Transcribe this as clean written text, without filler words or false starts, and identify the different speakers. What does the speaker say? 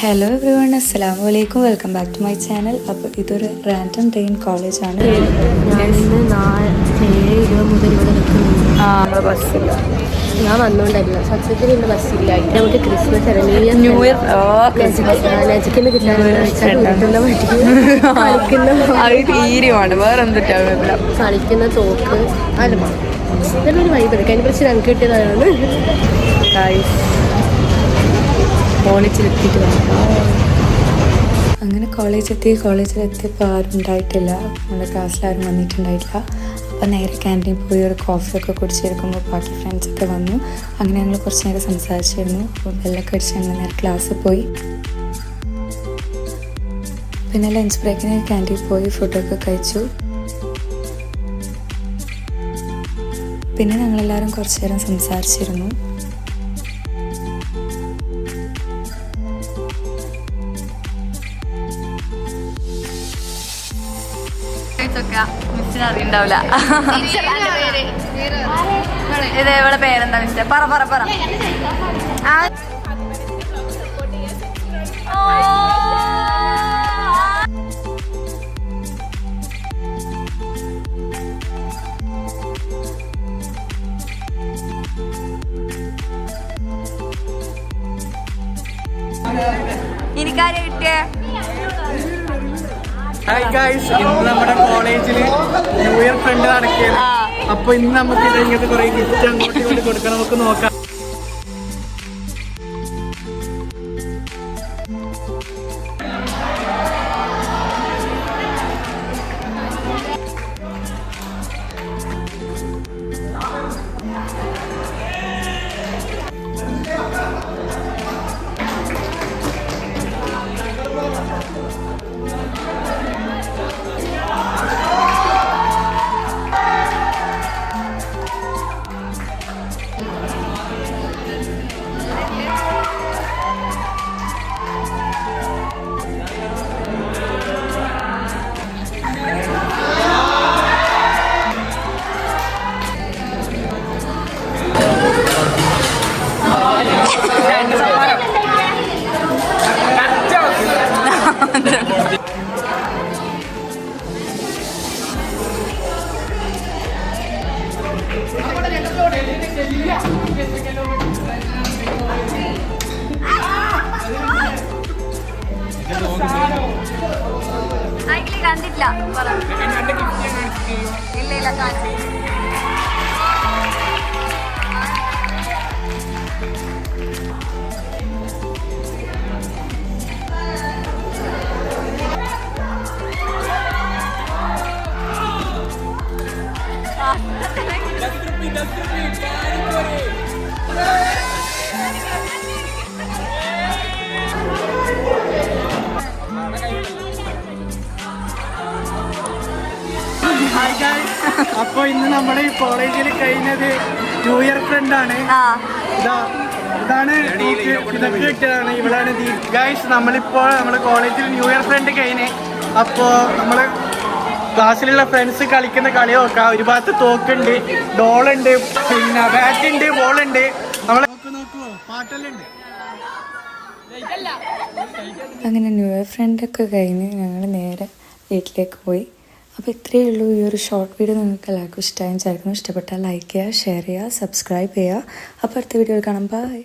Speaker 1: Hello everyone, അസ്സലാമു അലൈക്കും. Welcome back to my channel. അപ്പോൾ ഇതൊരു റാൻഡം ഡേ ഇൻ കോളേജാണ്. ബസ്സില്ല,
Speaker 2: ഞാൻ വന്നോണ്ടല്ല സത്യത്തിൽ ഇന്ന് ബസ്സില്ല. നമുക്ക് ക്രിസ്മസ് ന്യൂ ഇയർ
Speaker 1: തീരുമാണ്. വേറെ എന്തിട്ടാണ്
Speaker 2: കളിക്കുന്ന തോക്ക് നല്ലൊരു വൈബ് എടുക്കാം. അതിനെ കുറിച്ച് ഞങ്ങൾക്ക് കിട്ടിയതാണ്. കോളേജിലെത്തിയിട്ട്
Speaker 1: അങ്ങനെ കോളേജിലെത്തിയപ്പോൾ ആരും ഉണ്ടായിട്ടില്ല. നമ്മുടെ ക്ലാസ്സിൽ ആരും വന്നിട്ടുണ്ടായിട്ടില്ല. അപ്പോൾ നേരെ ക്യാൻറ്റീൻ പോയി ഒരു കോഫിയൊക്കെ കുടിച്ചിരിക്കുമ്പോൾ ബാക്കി ഫ്രണ്ട്സൊക്കെ വന്നു. അങ്ങനെ ഞങ്ങൾ കുറച്ച് നേരം സംസാരിച്ചിരുന്നു. അപ്പോൾ ബെല്ലൊക്കെ അടിച്ച് ഞങ്ങൾ നേരെ ക്ലാസ്സിൽ പോയി. പിന്നെ ലഞ്ച് ബ്രേക്കിന് ക്യാൻറ്റീൻ പോയി ഫുഡൊക്കെ കഴിച്ചു. പിന്നെ ഞങ്ങളെല്ലാവരും കുറച്ച് നേരം സംസാരിച്ചിരുന്നു. അറിയണ്ടാവില്ല. ഇത് ഇവിടെ പേരെന്താ മിസ്റ്റർ? പറ എനിക്കാരെ കിട്ടിയേ?
Speaker 3: ഹായ് ഗൈസ്, ഇന്ന് നമ്മുടെ കോളേജില് ന്യൂ ഇയർ ഫ്രണ്ട് നടക്കുകയാണ്. അപ്പൊ ഇന്ന് നമുക്ക് ഇങ്ങനത്തെ കുറെ ഗിഫ്റ്റ് അങ്ങോട്ട് ഇങ്ങോട്ട് കൊടുക്കണം. നമുക്ക് നോക്കാം.
Speaker 1: കണ്ടില്ല. ഇല്ല കാണാം.
Speaker 3: അപ്പൊ ഇന്ന് നമ്മുടെ ഈ കോളേജിൽ കഴിഞ്ഞത് ന്യൂ ഇയർ ഫ്രണ്ട് ആണ്. ഇതാണ് ഇതൊക്കെ കിട്ടിയതാണ്. ഇവളാണ് ഗൈസ്. നമ്മളിപ്പോൾ നമ്മുടെ കോളേജിൽ ന്യൂ ഇയർ ഫ്രണ്ട് കഴിഞ്ഞ്. അപ്പോ നമ്മള് ക്ലാസ്സിലുള്ള ഫ്രണ്ട്സ് കളിക്കുന്ന കളി നോക്കാം. ഒരു ഭാഗത്ത് തോക്കുണ്ട്, ഡോളുണ്ട്, പിന്നെ ബാറ്റ് ഉണ്ട്, ബോളുണ്ട്. നമ്മളെ നോക്കുവോ, പാട്ടെല്ലാം ഉണ്ട്.
Speaker 1: അങ്ങനെ ന്യൂ ഇയർ ഫ്രണ്ടൊക്കെ കഴിഞ്ഞ് ഞങ്ങൾ നേരെ വീട്ടിലേക്ക് പോയി. അപ്പോൾ ഇത്രയേ ഉള്ളൂ. ഈ ഒരു ഷോർട്ട് വീഡിയോ നിങ്ങൾക്ക് എല്ലാവർക്കും ഇഷ്ടമായെന്ന് വിചാരിക്കുന്നു. ഇഷ്ടപ്പെട്ടാൽ ലൈക്ക് ചെയ്യുക, ഷെയർ ചെയ്യുക, സബ്സ്ക്രൈബ് ചെയ്യുക. അപ്പോൾ അടുത്ത വീഡിയോയിൽ കാണാം. ബൈ.